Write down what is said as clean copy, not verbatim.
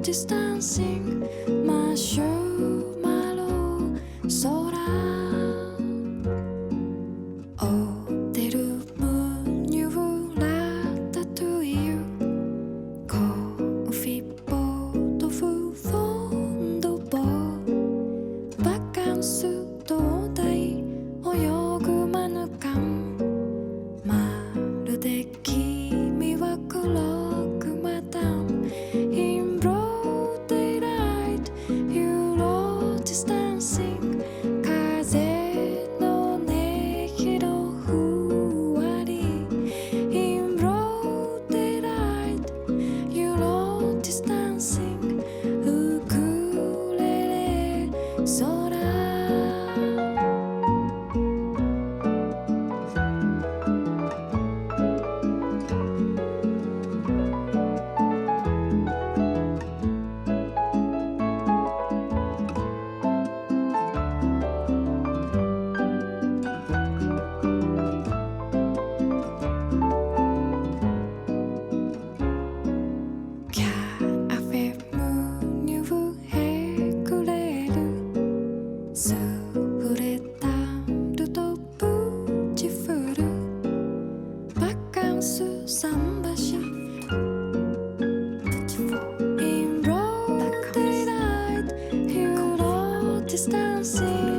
distancing マシュマロ空ホテルムニューラタトゥイユコーフィーポートフフォンドボーバカンス灯台泳ぐマヌカンまるで君は黒くまたIn broad daylight You roll distancing 風の音色ふわり In broad daylight You roll distancing ウクレレ空キャフェムニューへくれるスフレタルトプチフルバカンス桟橋 In broad daylight You roll distancing